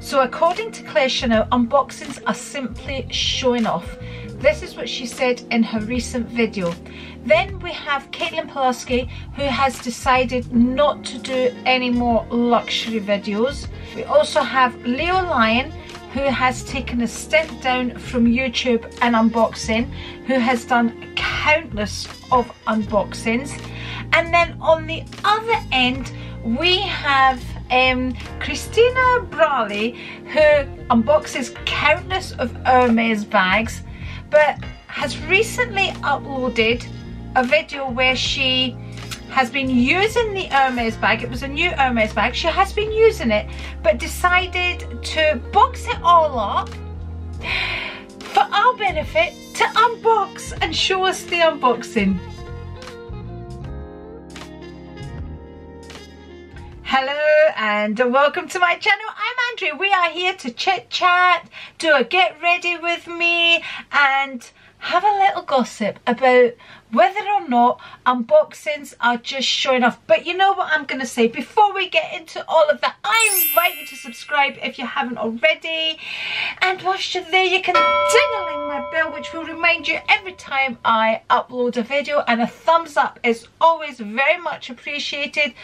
So according to Claire Chanel, unboxings are simply showing off. This is what she said in her recent video. Then we have Caitlin Pulaski, who has decided not to do any more luxury videos. We also have Leo Lion, who has taken a step down from YouTube and unboxing, who has done countless of unboxings. And then on the other end, we have Christina Brawley, who unboxes countless of Hermes bags, but has recently uploaded a video where she has been using the Hermes bag. It was a new Hermes bag. She has been using it, but decided to box it all up for our benefit to unbox and show us the unboxing. Hello and welcome to my channel. I'm Andri. We are here to chit chat, do a get ready with me and have a little gossip about whether or not unboxings are just showing off. But you know what I'm going to say before we get into all of that, I invite you to subscribe if you haven't already, and whilst you're there you can ding-a-ling my bell, which will remind you every time I upload a video, and a thumbs up is always very much appreciated.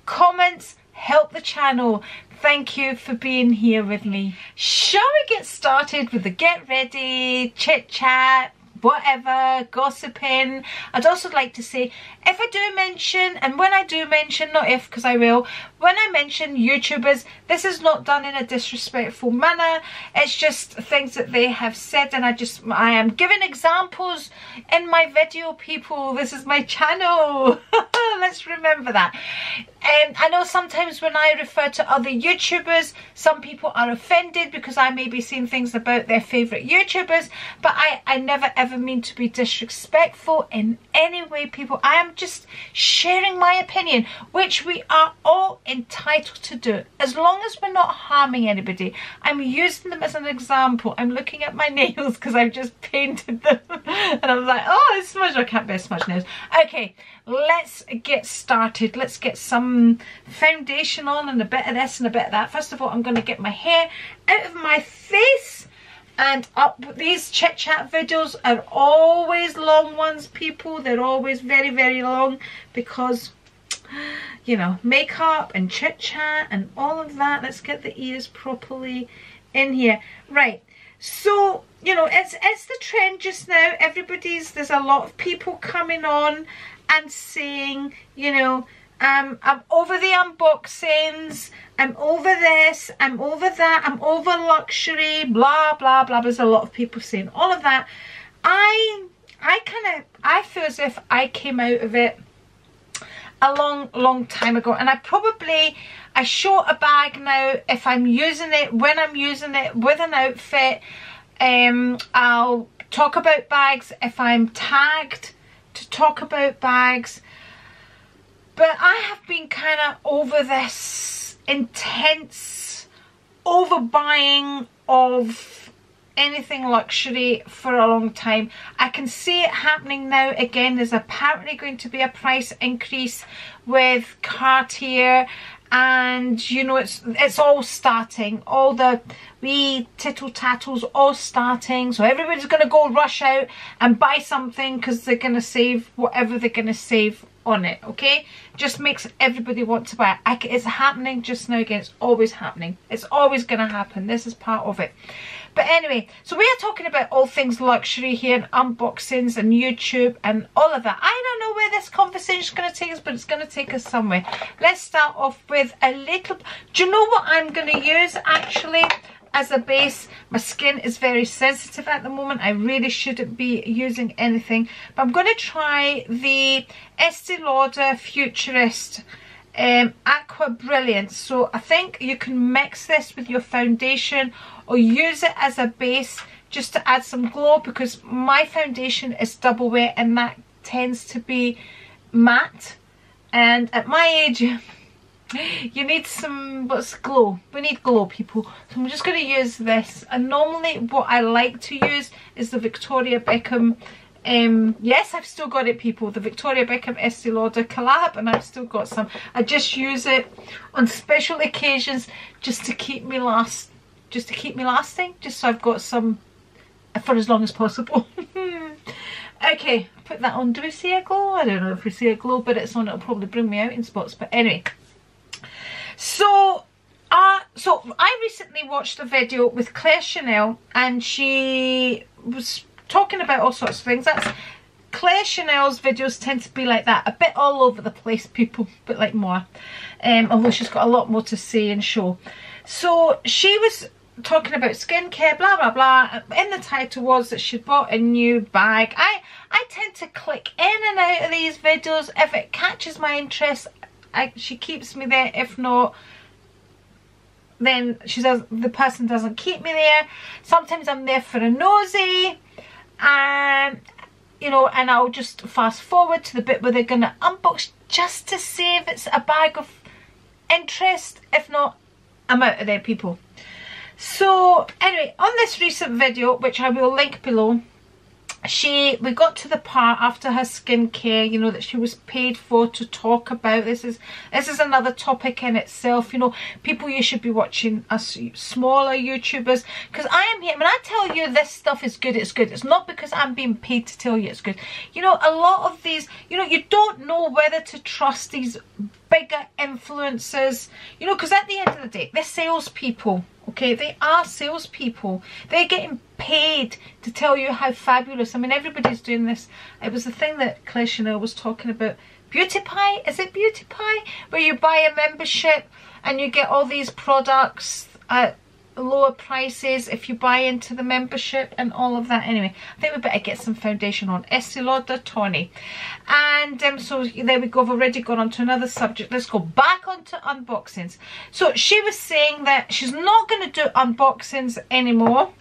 Comments help the channel. Thank you for being here with me. Shall we get started with the get ready, chit chat, whatever, gossiping? I'd also like to say, if I do mention, and when I do mention, not if, because I will, when I mention YouTubers, this is not done in a disrespectful manner. It's just things that they have said, and I am giving examples in my video, people. This is my channel. Let's remember that. I know sometimes when I refer to other YouTubers, some people are offended because I may be saying things about their favourite YouTubers, but I never ever mean to be disrespectful in any way, people. I am just sharing my opinion, which we are all entitled to do, as long as we're not harming anybody. I'm using them as an example. I'm looking at my nails because I've just painted them and I was like, oh, it's smudged. I can't bear smudged nails. Okay, let's get started. Let's get some foundation on and a bit of this and a bit of that. First of all, I'm going to get my hair out of my face and up. These chit chat videos are always long ones, people. They're always very, very long because, you know, makeup and chit chat and all of that. Let's get the ears properly in here. Right, so, you know, it's the trend just now. There's a lot of people coming on and saying, you know, I'm over the unboxings, I'm over this, I'm over that, I'm over luxury, blah blah blah. There's a lot of people saying all of that. I feel as if I came out of it a long time ago, and I show a bag now if I'm using it, when I'm using it with an outfit. I'll talk about bags if I'm tagged to talk about bags. But I have been kind of over this intense overbuying of anything luxury for a long time. I can see it happening now again. There's apparently going to be a price increase with Cartier, and you know, it's all starting. All the wee tittle tattles all starting, so everybody's going to go rush out and buy something because they're going to save whatever they're going to save on it. Okay, just makes everybody want to buy it. It's happening just now again. It's always happening. It's always going to happen. This is part of it. But anyway, so we are talking about all things luxury here, and unboxings and YouTube and all of that. I don't know where this conversation is going to take us, but it's going to take us somewhere. Let's start off with a little. Do you know what I'm going to use actually as a base? My skin is very sensitive at the moment. I really shouldn't be using anything, but I'm going to try the Estee Lauder Futurist Aqua Brilliance. So I think you can mix this with your foundation or use it as a base just to add some glow, because my foundation is double wear and that tends to be matte, and at my age you need some, what's glow? We need glow, people. So I'm just going to use this, and normally what I like to use is the Victoria Beckham yes, I've still got it, people, the Victoria Beckham Estee Lauder collab, and I've still got some. I just use it on special occasions just to keep me last just to keep me lasting, just so I've got some for as long as possible. Okay, put that on. Do we see a glow? I don't know if we see a glow, but it's on. It'll probably bring me out in spots. But anyway, so I recently watched a video with Claire Chanel, and she was talking about all sorts of things. That's Claire Chanel's videos tend to be like that, a bit all over the place, people, but like more. Although she's got a lot more to say and show. So she was talking about skincare, blah blah blah. In the title was that she'd bought a new bag. I tend to click in and out of these videos. If it catches my interest, she keeps me there. If not, then the person doesn't keep me there. Sometimes I'm there for a nosy, and you know, and I'll just fast forward to the bit where they're gonna unbox, just to see if it's a bag of interest. If not, I'm out of there, people. So anyway, on this recent video, which I will link below, we got to the part after her skincare, you know, that she was paid for to talk about. This is another topic in itself, you know. People, you should be watching us smaller YouTubers, because I am here. When I tell you this stuff is good, it's good. It's not because I'm being paid to tell you it's good. You know, a lot of these, you know, you don't know whether to trust these bigger influencers, you know, because at the end of the day, they're salespeople. Okay, they are salespeople. They're getting paid to tell you how fabulous. I mean, everybody's doing this. It was the thing that Claire Chanel was talking about. Beauty Pie? Is it Beauty Pie? Where you buy a membership and you get all these products at lower prices if you buy into the membership and all of that. Anyway, I think we better get some foundation on. Estee Lauder Tawny. And so there we go. I've already gone on to another subject. Let's go back onto unboxings. So she was saying that she's not going to do unboxings anymore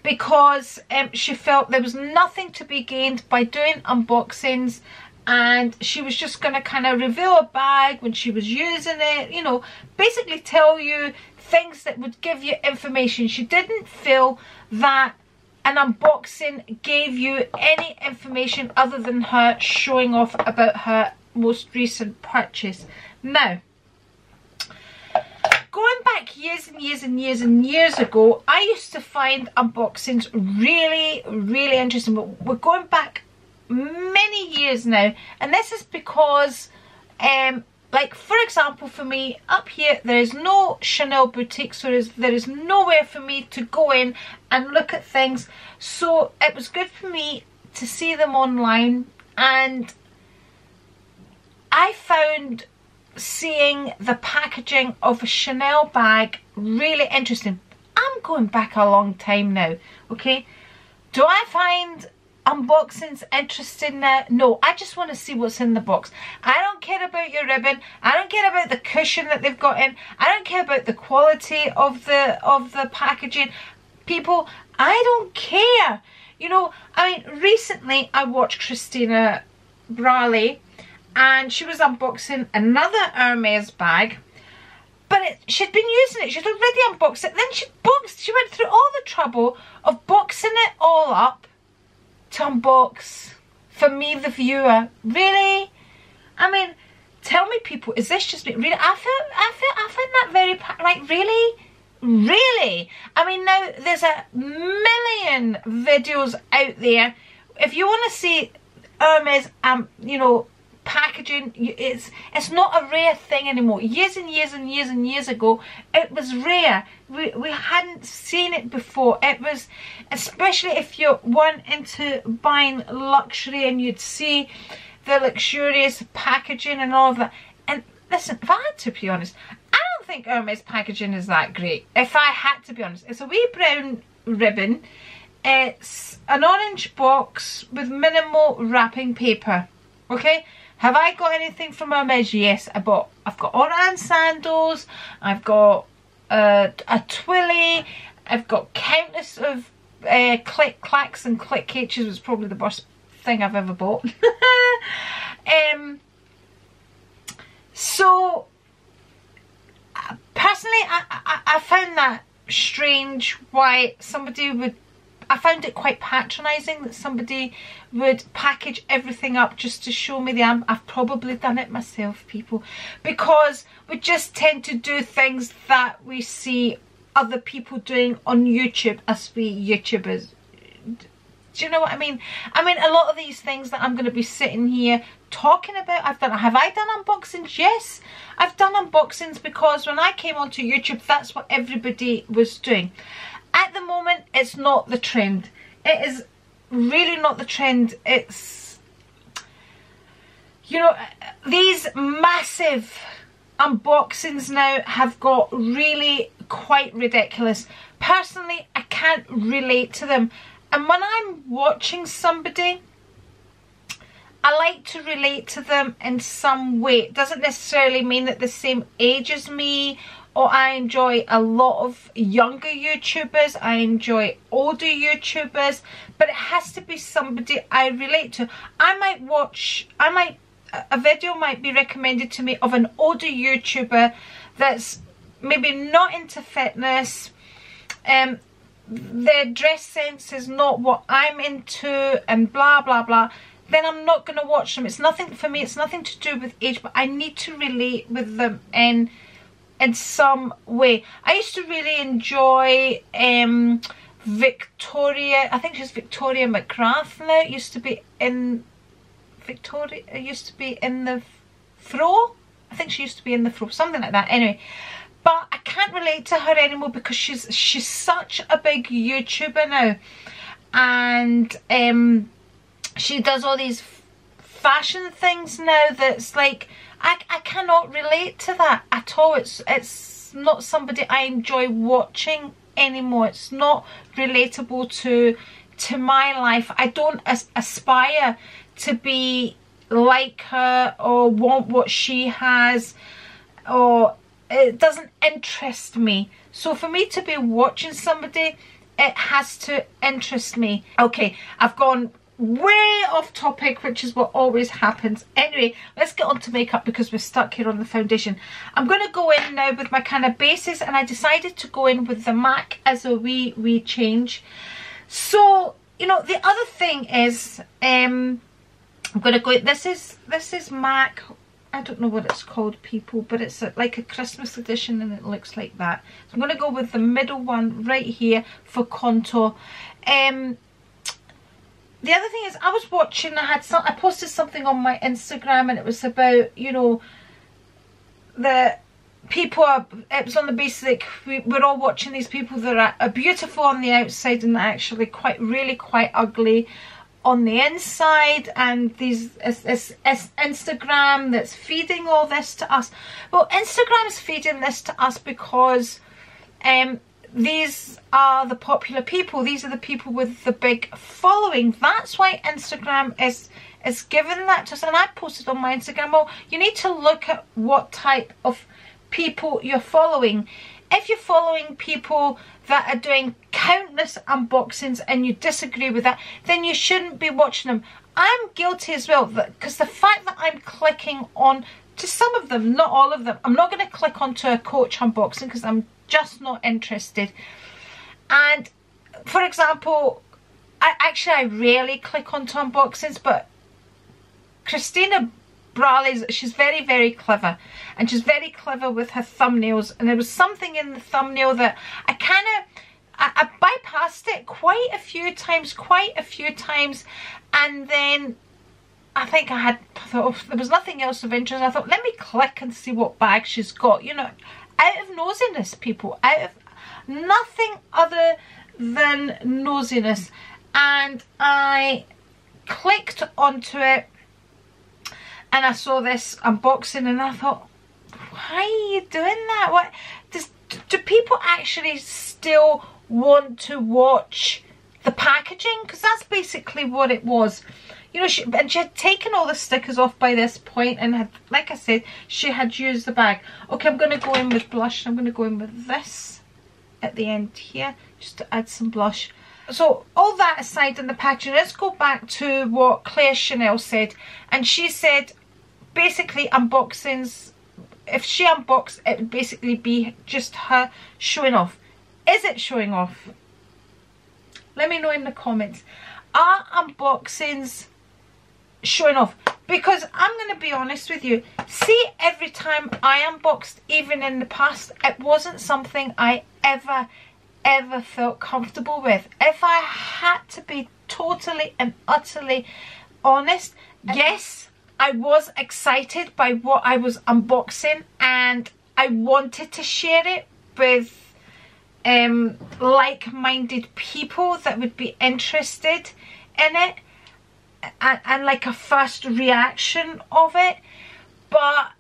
because she felt there was nothing to be gained by doing unboxings, and she was just going to kind of reveal a bag when she was using it, you know, basically tell you things that would give you information. She didn't feel that an unboxing gave you any information other than her showing off about her most recent purchase. Now, going back years and years and years and years ago, I used to find unboxings really, really interesting. But we're going back many years now, and this is because like, for example, for me, up here, there is no Chanel boutique, so there is nowhere for me to go in and look at things. So it was good for me to see them online, and I found seeing the packaging of a Chanel bag really interesting. I'm going back a long time now, okay? Do I find unboxings interesting now? No, I just want to see what's in the box. I don't care about your ribbon. I don't care about the cushion that they've got in. I don't care about the quality of the packaging. People, I don't care. You know, I mean, recently I watched Christina Brawley, and she was unboxing another Hermes bag, but she'd been using it. She'd already unboxed it. Then she went through all the trouble of boxing it all up to unbox for me, the viewer. Really? I mean, tell me, people, is this just me? Really? I find that very, like, really? Really? I mean, now there's a million videos out there. If you want to see Hermes, you know, packaging, it's not a rare thing anymore. Years and years and years and years ago, it was rare. We hadn't seen it before. It was, especially if you weren't into buying luxury, and you'd see the luxurious packaging and all of that. And listen, if I had to be honest, I don't think Hermes packaging is that great. If I had to be honest, it's a wee brown ribbon. It's an orange box with minimal wrapping paper. Okay, have I got anything from Hermes? Yes, I've got Oran sandals, I've got a Twilly, I've got countless of click clacks and click caches. Was probably the worst thing I've ever bought. So personally, I found that strange why somebody would, I found it quite patronising that somebody would package everything up just to show me the I've probably done it myself, people, because we just tend to do things that we see other people doing on YouTube as we YouTubers. Do you know what I mean? I mean, a lot of these things that I'm going to be sitting here talking about, have I done unboxings? Yes, I've done unboxings, because when I came onto YouTube, that's what everybody was doing. At the moment, it's not the trend. It is really not the trend. It's, you know, these massive unboxings now have got really quite ridiculous. Personally, I can't relate to them. And when I'm watching somebody, I like to relate to them in some way. It doesn't necessarily mean that they're the same age as me, or I enjoy a lot of younger YouTubers, I enjoy older YouTubers, but it has to be somebody I relate to. A video might be recommended to me of an older YouTuber that's maybe not into fitness, their dress sense is not what I'm into, and blah blah blah, then I'm not going to watch them. It's nothing for me, it's nothing to do with age, but I need to relate with them in some way. I used to really enjoy Victoria, I think she's Victoria McGrath now. It used to be in Victoria, it used to be in the Throw, I think she used to be in the Throw, something like that. Anyway, but I can't relate to her anymore, because she's such a big YouTuber now, and she does all these fashion things now that's like, I cannot relate to that at all. It's not somebody I enjoy watching anymore. It's not relatable to my life. I don't aspire to be like her or want what she has, or it doesn't interest me. So for me to be watching somebody, it has to interest me. Okay, I've gone way off topic, which is what always happens. Anyway, let's get on to makeup, because we're stuck here on the foundation. I'm going to go in now with my kind of bases, and I decided to go in with the MAC as a wee change. So, you know, the other thing is, I'm going to go, this is MAC, I don't know what it's called, people, but it's like a Christmas edition, and it looks like that. So I'm going to go with the middle one right here for contour. The other thing is, I was watching, I posted something on my Instagram, and it was about, you know, the people it was on the basis like we're all watching these people that are beautiful on the outside and actually really quite ugly on the inside, and these Instagram that's feeding all this to us. Well, Instagram's feeding this to us because these are the popular people. These are the people with the big following. That's why Instagram is giving that to us. And I posted on my Instagram, well, you need to look at what type of people you're following. If you're following people that are doing countless unboxings and you disagree with that, then you shouldn't be watching them. I'm guilty as well, because the fact that I'm clicking on to some of them, not all of them. I'm not going to click onto a Coach unboxing because I'm just not interested. And for example, I rarely click onto unboxings, but Christina Brawley's, she's very, very clever, and she's very clever with her thumbnails, and there was something in the thumbnail that I bypassed it quite a few times, and then I think I thought, oh, there was nothing else of interest. I thought, let me click and see what bag she's got, you know, out of nosiness, people, out of nothing other than nosiness. And I clicked onto it, and I saw this unboxing, and I thought, why are you doing that? What do people actually still want to watch the packaging? Because that's basically what it was. You know, she had taken all the stickers off by this point, and had, like I said, she had used the bag. Okay, I'm going to go in with blush. I'm going to go in with this at the end here, just to add some blush. So all that aside in the packaging, let's go back to what Claire Chanel said. And she said, basically, unboxings, if she unboxed, it would basically be just her showing off. Is it showing off? Let me know in the comments. Are unboxings showing off, because I'm going to be honest with you. See, every time I unboxed, even in the past, it wasn't something I ever felt comfortable with. If I had to be totally and utterly honest, yes, I was excited by what I was unboxing, and I wanted to share it with like-minded people that would be interested in it, and like a first reaction of it. But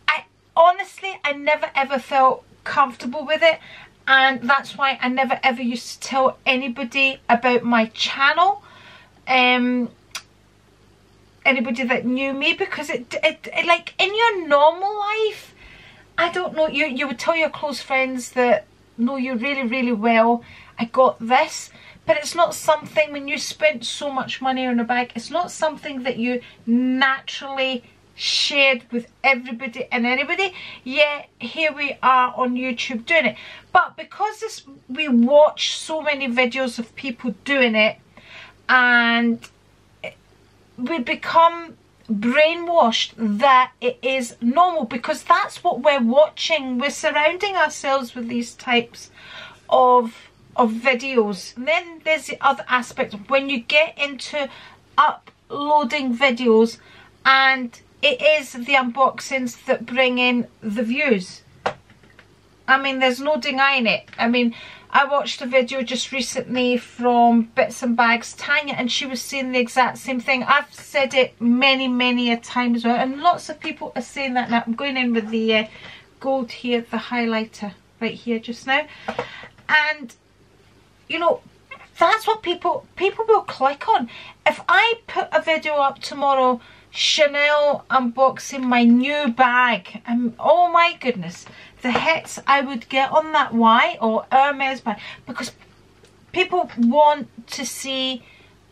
I never ever felt comfortable with it, and that's why I never ever used to tell anybody about my channel, anybody that knew me, because it like in your normal life, I don't know, you would tell your close friends that know you really well, I got this. But it's not something, when you spent so much money on a bag, it's not something that you naturally shared with everybody and anybody. Yeah, here we are on YouTube doing it. But because we watch so many videos of people doing it, and we become brainwashed that it is normal, because that's what we're watching. We're surrounding ourselves with these types of videos. And then there's the other aspect, when you get into uploading videos, and it is the unboxings that bring in the views. I mean, there's no denying it. I mean, I watched a video just recently from Bits and Bags Tanya, and she was saying the exact same thing. I've said it many a times, and lots of people are saying that now. I'm going in with the gold here, the highlighter right here just now, and you know, that's what people will click on. If I put a video up tomorrow, Chanel unboxing my new bag, and oh my goodness, the hits I would get on that, why? Or Hermes bag, because people want to see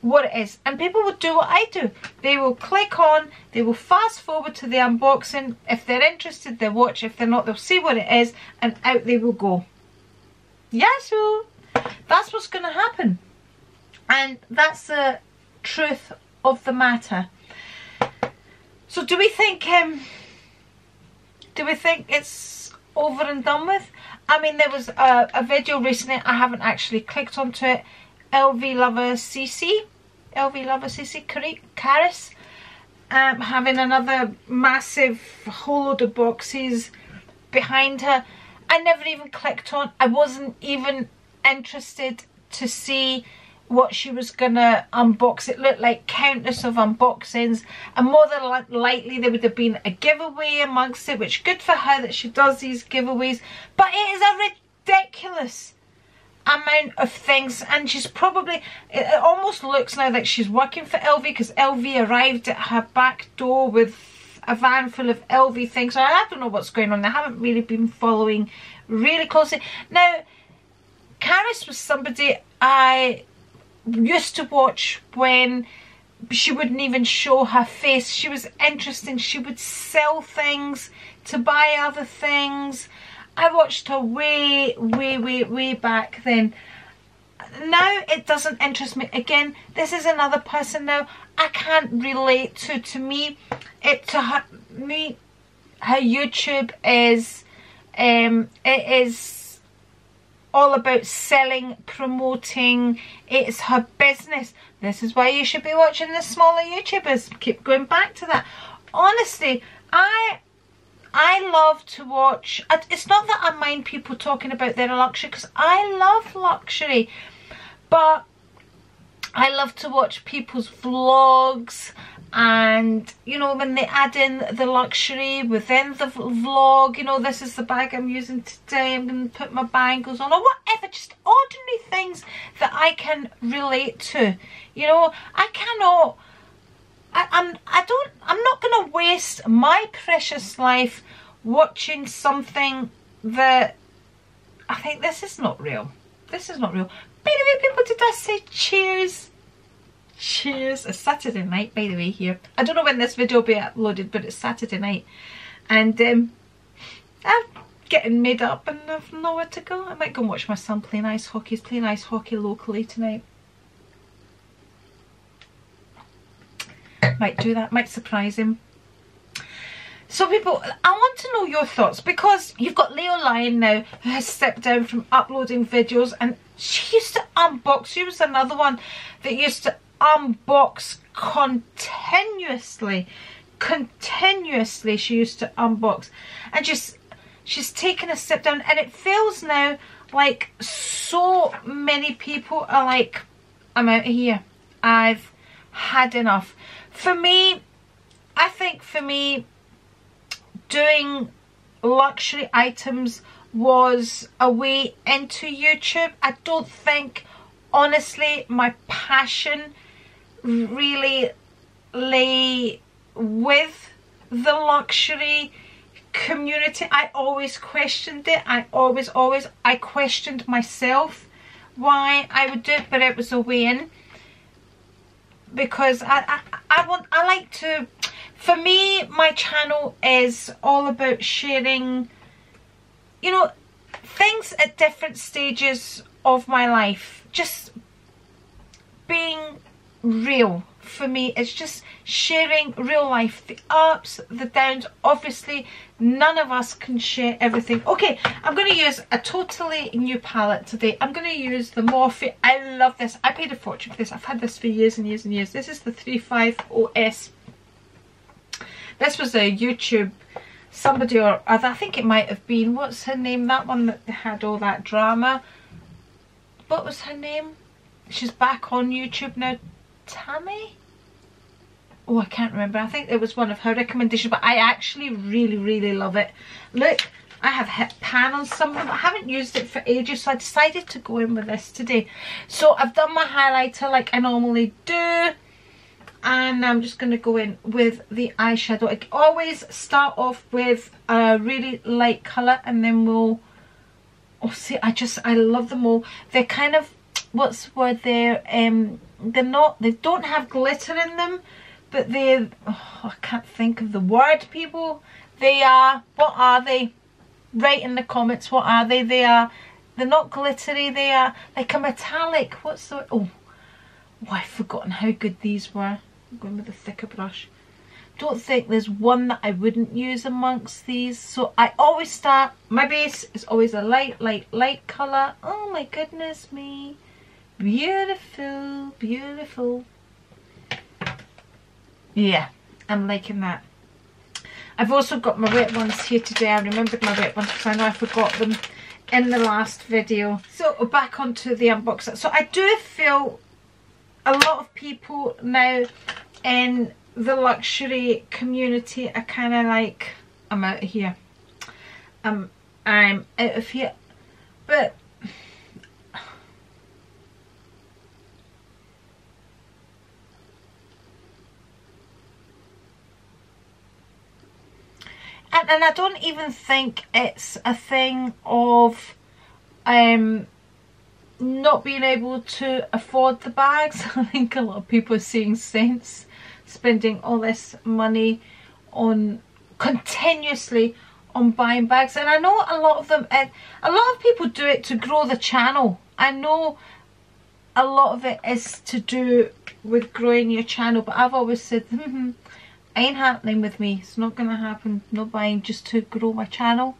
what it is, and people will do what I do. They will click on, they will fast forward to the unboxing. If they're interested, they'll watch. If they're not, they'll see what it is, and out they will go. Yeah, so that's what's going to happen, and that's the truth of the matter. So do we think it's over and done with? I mean, there was a video recently, I haven't actually clicked onto it, LV Lover CC Caris, having another massive whole load of boxes behind her. I never even clicked on. I wasn't even interested to see what she was gonna unbox. It looked like countless of unboxings, and more than likely there would have been a giveaway amongst it, which good for her that she does these giveaways. But it is a ridiculous amount of things, and she's probably, it almost looks now like she's working for LV, because LV arrived at her back door with a van full of LV things. So I don't know what's going on. I haven't really been following really closely. Now, Caris was somebody I used to watch when she wouldn't even show her face. She was interesting. She would sell things to buy other things. I watched her way back then. Now it doesn't interest me. Again, this is another person now I can't relate to. To me, her YouTube is it is all about selling, promoting. It's her business. This is why you should be watching the smaller YouTubers. Keep going back to that. Honestly, I love to watch. It's not that I mind people talking about their luxury, because I love luxury, but I love to watch people's vlogs, and you know, when they add in the luxury within the vlog, you know, this is the bag I'm using today, I'm going to put my bangles on, or whatever, just ordinary things that I can relate to. You know, I cannot, I'm not going to waste my precious life watching something that I think this is not real. This is not real. By the way, people, did I say cheers? Cheers. It's Saturday night, by the way, here. I don't know when this video will be uploaded, but it's Saturday night. And I'm getting made up and I've nowhere to go. I might go and watch my son playing ice hockey. He's playing ice hockey locally tonight. Might do that, might surprise him. So people, I want to know your thoughts, because you've got Leo Lion now who has stepped down from uploading videos, and she used to unbox. She was another one that used to unbox continuously. She used to unbox, and she's taken a step down, and it feels now like so many people are like, I'm out of here, I've had enough. For me, I think for me, doing luxury items was a way into YouTube. I don't think, honestly, my passion really lay with the luxury community. I always questioned it. I questioned myself why I would do it, but it was a way in, because I like to, for me, my channel is all about sharing, you know, things at different stages of my life, just being real. For me, it's just sharing real life, the ups, the downs. Obviously, none of us can share everything. Okay, I'm going to use a totally new palette today. I'm going to use the Morphe. I love this. I paid a fortune for this. I've had this for years and years and years. This is the 350S. This was a YouTube, somebody or other, I think it might have been, what's her name, that one that had all that drama. What was her name? She's back on YouTube now. Tammy? Oh, I can't remember. I think it was one of her recommendations, but I actually really love it. Look, I have hit pan on some of them. I haven't used it for ages, so I decided to go in with this today. So I've done my highlighter like I normally do, and I'm just going to go in with the eyeshadow. I always start off with a really light colour, and then we'll, oh, see, I love them all. They're kind of, what's the word there, they don't have glitter in them, but they, oh, I can't think of the word, people. They are, what are they? Write in the comments, what are they? They're not glittery, they are like a metallic, what's the, oh, I've forgotten how good these were. I'm going with a thicker brush. Don't think there's one that I wouldn't use amongst these. So I always start, my base is always a light colour. Oh my goodness me. Beautiful, beautiful. Yeah, I'm liking that. I've also got my wet ones here today. I remembered my wet ones because I know I forgot them in the last video. So back onto the unboxing. So I do feel a lot of people now in the luxury community are kind of like, I'm out of here. I'm out of here. But and I don't even think it's a thing of not being able to afford the bags. I think a lot of people are seeing sense spending all this money on continuously on buying bags, and I know a lot of them, and a lot of people do it to grow the channel. I know a lot of it is to do with growing your channel, but I've always said ain't happening with me. It's not gonna happen. Not buying just to grow my channel.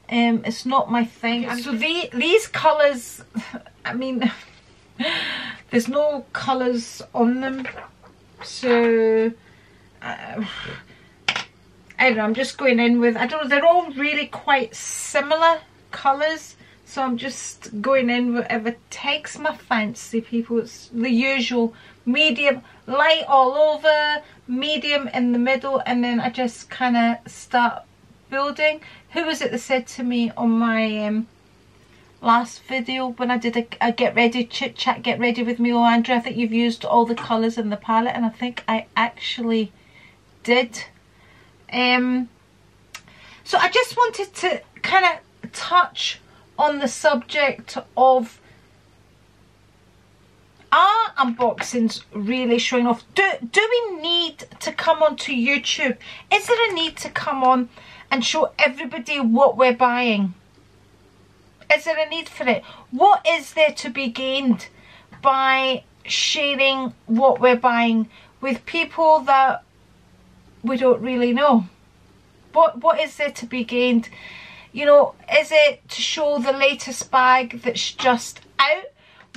It's not my thing. Okay, so these colours, I mean, there's no colours on them, so I don't know, I'm just going in with, I don't know, they're all really quite similar colours, so I'm just going in with whatever takes my fancy, people. It's the usual medium, light all over, medium in the middle, and then I just kind of start building. Who was it that said to me on my last video when I did a get ready chit chat, get ready with me, oh Andri, I think you've used all the colours in the palette, and I think I actually did. So I just wanted to kind of touch on the subject of, are unboxings really showing off? Do we need to come onto YouTube? Is there a need to come on and show everybody what we're buying? Is there a need for it? What is there to be gained by sharing what we're buying with people that we don't really know? What is there to be gained? You know, is it to show the latest bag that's just out?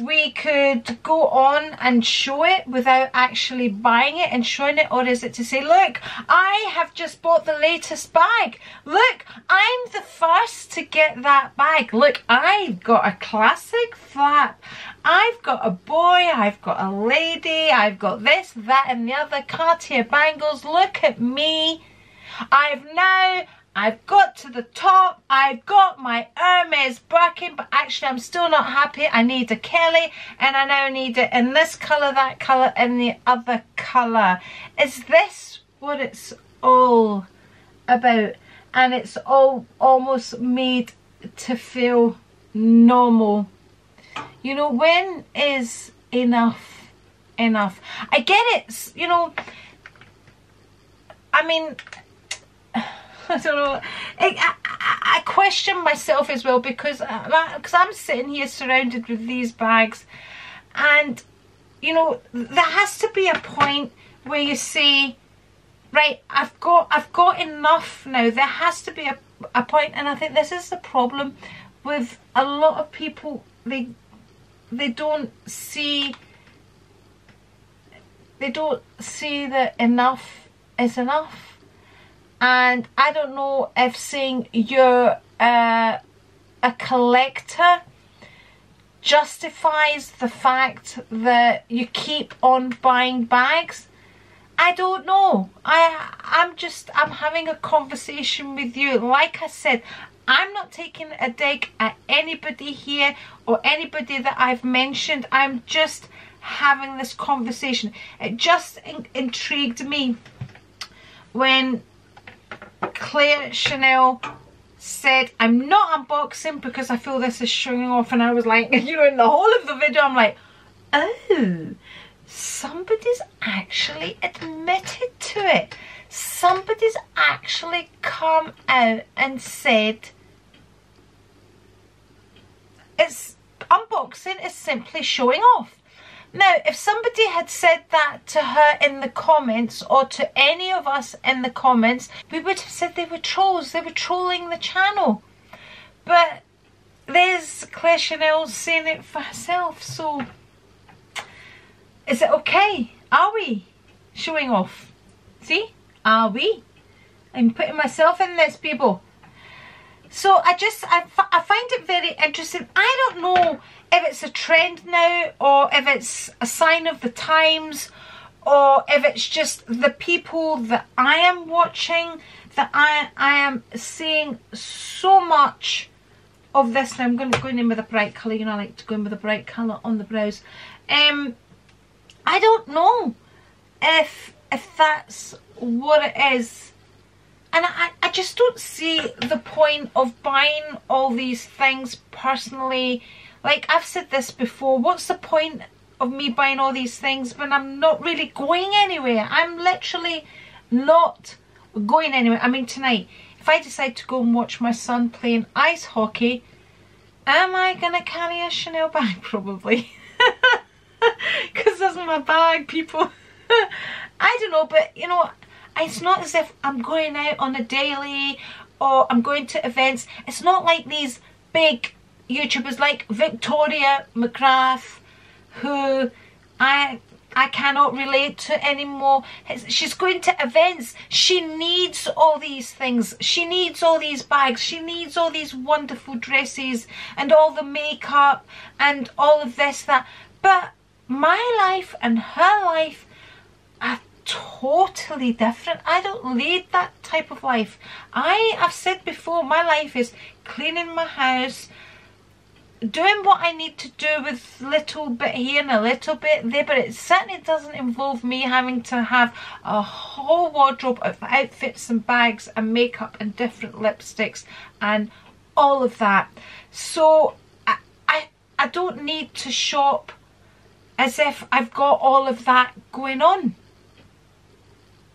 We could go on and show it without actually buying it and showing it, or is it to say, look, I have just bought the latest bag. Look, I'm the first to get that bag. Look, I've got a classic flap. I've got a boy, I've got a lady, I've got this, that and the other, Cartier bangles. Look at me. I've got to the top, I've got my Hermes Birkin, but actually I'm still not happy. I need a Kelly, and I now need it in this colour, that colour, and the other colour. Is this what it's all about? And it's all almost made to feel normal. You know, when is enough enough? I get it, you know, I mean, I don't know. I question myself as well, because I'm sitting here surrounded with these bags, and you know, there has to be a point where you say, right, I've got enough now. There has to be a point, and I think this is the problem with a lot of people. They don't see that enough is enough. And I don't know if saying you're a collector justifies the fact that you keep on buying bags. I don't know. I'm having a conversation with you. Like I said, I'm not taking a dig at anybody here or anybody that I've mentioned. I'm just having this conversation. It just intrigued me when Claire Chanel said, I'm not unboxing because I feel this is showing off, and I was like, you know, in the whole of the video I'm like, oh, somebody's actually admitted to it. Somebody's actually come out and said it's unboxing is simply showing off. Now, if somebody had said that to her in the comments, or to any of us in the comments, we would have said they were trolls. They were trolling the channel. But there's Claire Chanel saying it for herself. So, is it okay? Are we showing off? See? Are we? I'm putting myself in this, people. So I find it very interesting. I don't know if it's a trend now, or if it's a sign of the times, or if it's just the people that I am watching, that I am seeing so much of this. Now I'm going to go in with a bright colour. You know, I like to go in with a bright colour on the brows. I don't know if that's what it is. And I just don't see the point of buying all these things personally. Like, I've said this before, what's the point of me buying all these things when I'm not really going anywhere? I'm literally not going anywhere. I mean, tonight, if I decide to go and watch my son playing ice hockey, am I going to carry a Chanel bag? Probably. Because that's my bag, people. I don't know, but, you know, it's not as if I'm going out on a daily or I'm going to events. It's not like these big YouTubers like Victoria McGrath, who I cannot relate to anymore. She's going to events. She needs all these things. She needs all these bags. She needs all these wonderful dresses and all the makeup and all of this, that. But my life and her life are totally different. I don't lead that type of life. I've said before, my life is cleaning my house, doing what I need to do with little bit here and a little bit there, but it certainly doesn't involve me having to have a whole wardrobe of outfits and bags and makeup and different lipsticks and all of that. So I don't need to shop as if I've got all of that going on.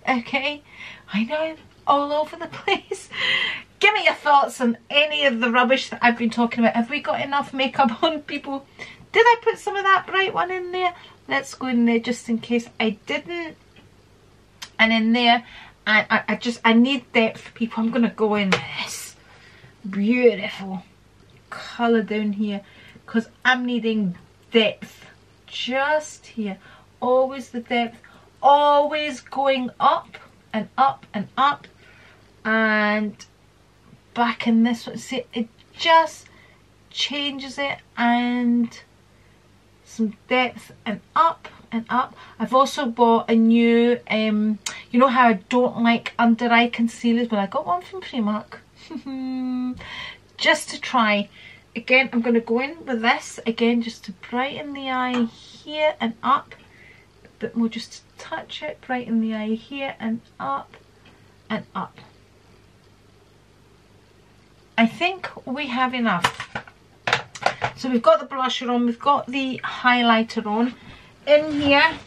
Okay, I know, all over the place. Give me your thoughts on any of the rubbish that I've been talking about. Have we got enough makeup on, people? Did I put some of that bright one in there? Let's go in there just in case I didn't. and in there, and I need depth, people. I'm gonna go in this beautiful colour down here because I'm needing depth just here. Always the depth, always going up and up and up and back in this one. See, it just changes it, and some depth and up and up. I've also bought a new you know how I don't like under eye concealers, but I got one from Primark just to try. Again, I'm going to go in with this again just to brighten the eye here and up, but we'll just touch it, brighten the eye here and up and up. I think we have enough. So we've got the blusher on, we've got the highlighter on. In here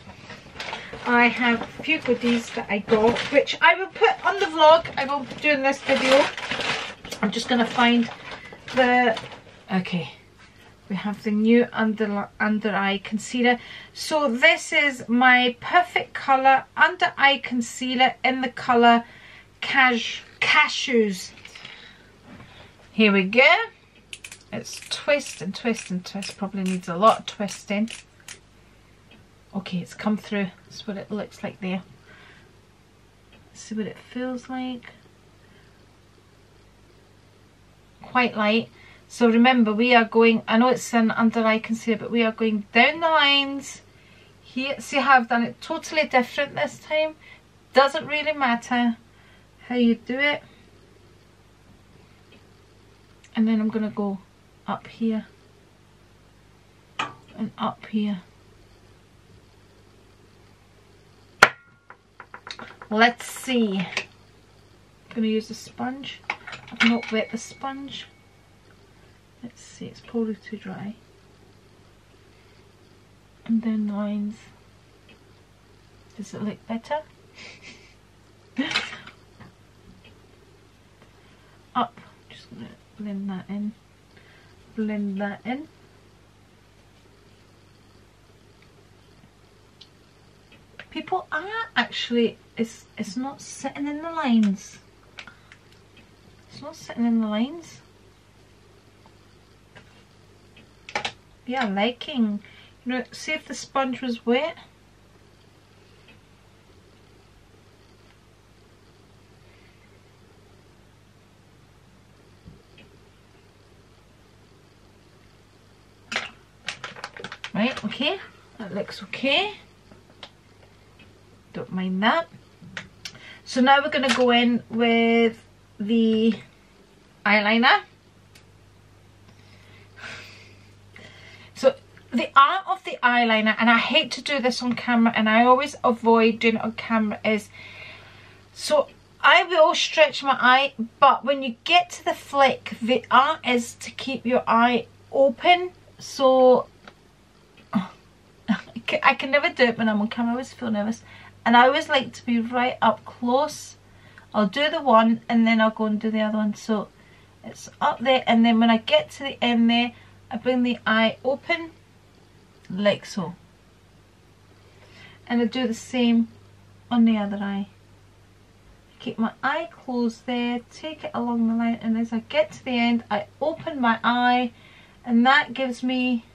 I have a few goodies that I got, which I will put on the vlog. I will do in this video. I'm just going to find the... Okay, we have the new under eye concealer. So this is my perfect colour under eye concealer in the colour Cashews. Here we go. It's twist and twist and twist. Probably needs a lot of twisting. Okay, it's come through. That's what it looks like there. Let's see what it feels like. Quite light. So remember, we are going, I know it's an under eye concealer, but we are going down the lines here. See how I've done it totally different this time? Doesn't really matter how you do it. And then I'm going to go up here and up here. Let's see. I'm going to use a sponge. I've not wet the sponge. Let's see, it's probably too dry. And down the lines. Does it look better? Up. Just going to blend that in. Blend that in. People are actually, it's not sitting in the lines. It's not sitting in the lines. Yeah, liking. You know, see if the sponge was wet. Right, okay. That looks okay. Don't mind that. So now we're going to go in with the eyeliner. So the art of the eyeliner, and I hate to do this on camera and I always avoid doing it on camera, is so I will stretch my eye, but when you get to the flick, the art is to keep your eye open. So I can never do it when I'm on camera. I always feel nervous, and I always like to be right up close. I'll do the one and then I'll go and do the other one. So it's up there, and then when I get to the end there, I bring the eye open like so, and I do the same on the other eye. Keep my eye closed there, take it along the line, and as I get to the end I open my eye, and that gives me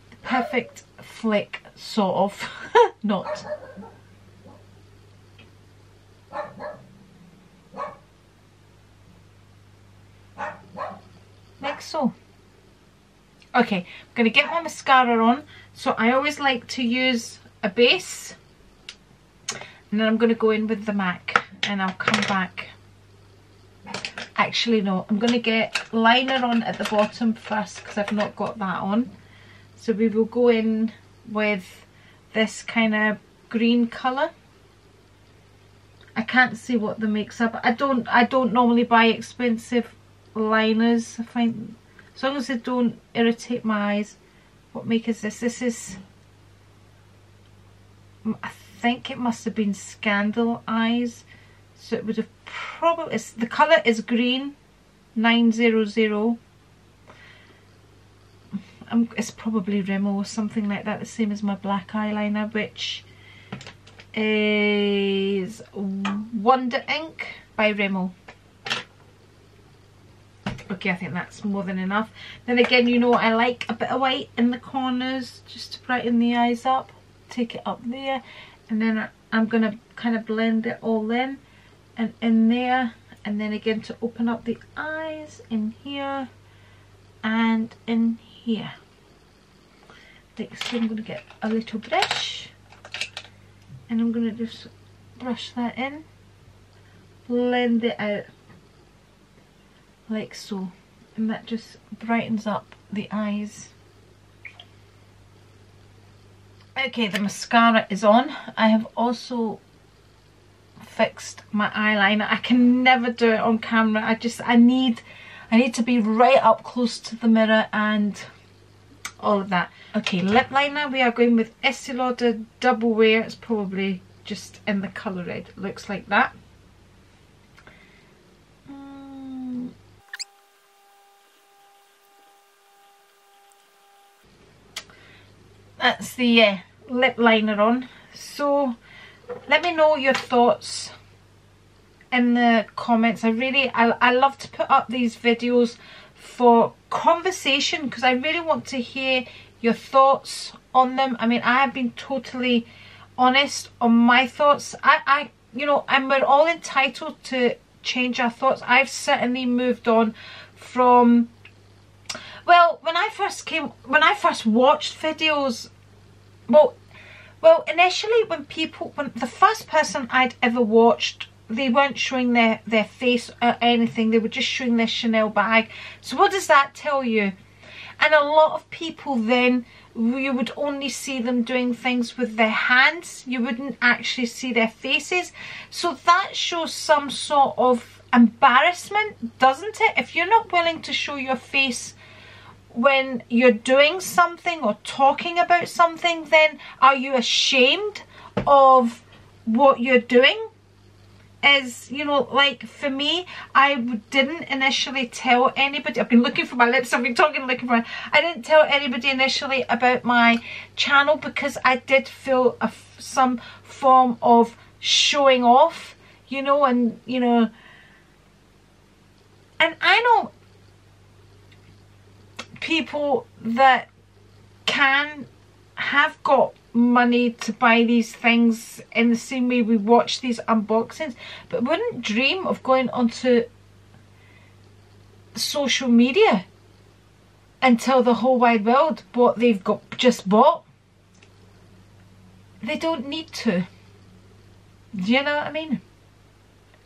the perfect flick, sort of. Not. Like so. Okay, I'm going to get my mascara on. So I always like to use a base, and then I'm going to go in with the MAC, and I'll come back. Actually no, I'm going to get liner on at the bottom first because I've not got that on. So we will go in with this kind of green colour. I can't see what the makes up. I don't normally buy expensive liners. I find, as long as they don't irritate my eyes. What make is this? This is, I think it must have been Scandal Eyes. So it would have probably, the colour is green 900. It's probably Rimmel or something like that, the same as my black eyeliner, which is Wonder Ink by Rimmel. Okay, I think that's more than enough. Then again, you know, I like a bit of white in the corners just to brighten the eyes up. Take it up there, and then I'm going to kind of blend it all in and in there, and then again to open up the eyes in here and in here. Next, I'm going to get a little brush and I'm going to just brush that in, blend it out like so, and that just brightens up the eyes. Okay, the mascara is on. I have also fixed my eyeliner. I can never do it on camera. I need to be right up close to the mirror and all of that. Okay, lip liner, we are going with Estee Lauder Double Wear. It's probably just in the colour red. It looks like that. That's the lip liner on. So let me know your thoughts in the comments. I love to put up these videos for conversation because I really want to hear your thoughts on them. I mean, I have been totally honest on my thoughts. You know, and we're all entitled to change our thoughts. I've certainly moved on from, well, when I first watched videos, well, initially when the first person I'd ever watched, they weren't showing their face or anything. They were just showing their Chanel bag. So what does that tell you? And a lot of people then, you would only see them doing things with their hands. You wouldn't actually see their faces. So that shows some sort of embarrassment, doesn't it? If you're not willing to show your face when you're doing something or talking about something, then are you ashamed of what you're doing? Is, you know, like for me, I didn't initially tell anybody. I've been looking for my lips, I've been looking for I didn't tell anybody initially about my channel because I did feel some form of showing off, you know, and you know, and I know people that have got money to buy these things in the same way we watch these unboxings, but wouldn't dream of going onto social media and tell the whole wide world what they've just bought. They don't need to. Do you know what I mean?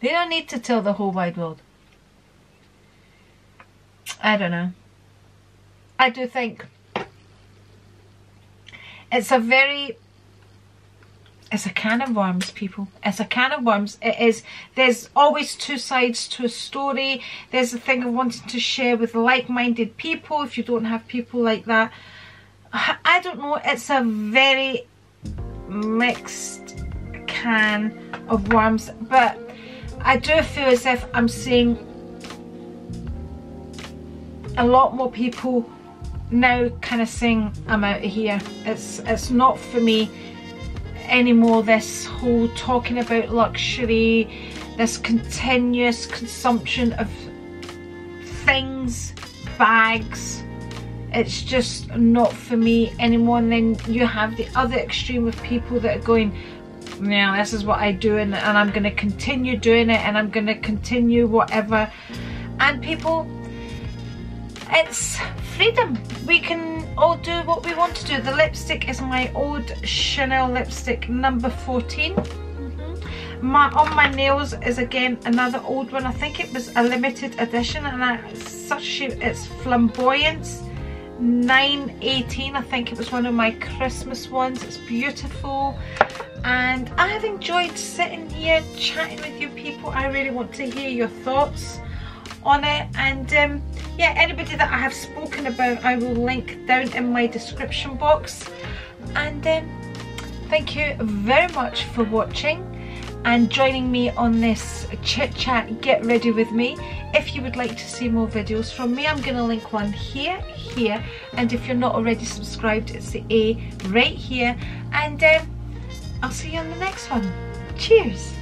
They don't need to tell the whole wide world. I don't know. I do think it's a can of worms, people. It's a can of worms. It is. There's always two sides to a story. There's the thing of wanting to share with like-minded people. If you don't have people like that, I don't know. It's a very mixed can of worms. But I do feel as if I'm seeing a lot more people now kind of saying I'm out of here. It's not for me anymore, this whole talking about luxury, this continuous consumption of things, bags. It's just not for me anymore. And then you have the other extreme of people that are going, yeah, this is what I do and I'm going to continue doing it and I'm going to continue whatever. And people, it's freedom. We can all do what we want to do. The lipstick is my old Chanel lipstick number 14. On my nails is again another old one. I think it was a limited edition and it's Flamboyance 918. I think it was one of my Christmas ones. It's beautiful and I have enjoyed sitting here chatting with you people. I really want to hear your thoughts on it, and yeah, anybody that I have spoken about I will link down in my description box. And thank you very much for watching and joining me on this chit chat get ready with me. If you would like to see more videos from me, I'm going to link one here, and if you're not already subscribed, it's the A right here. And I'll see you on the next one. Cheers.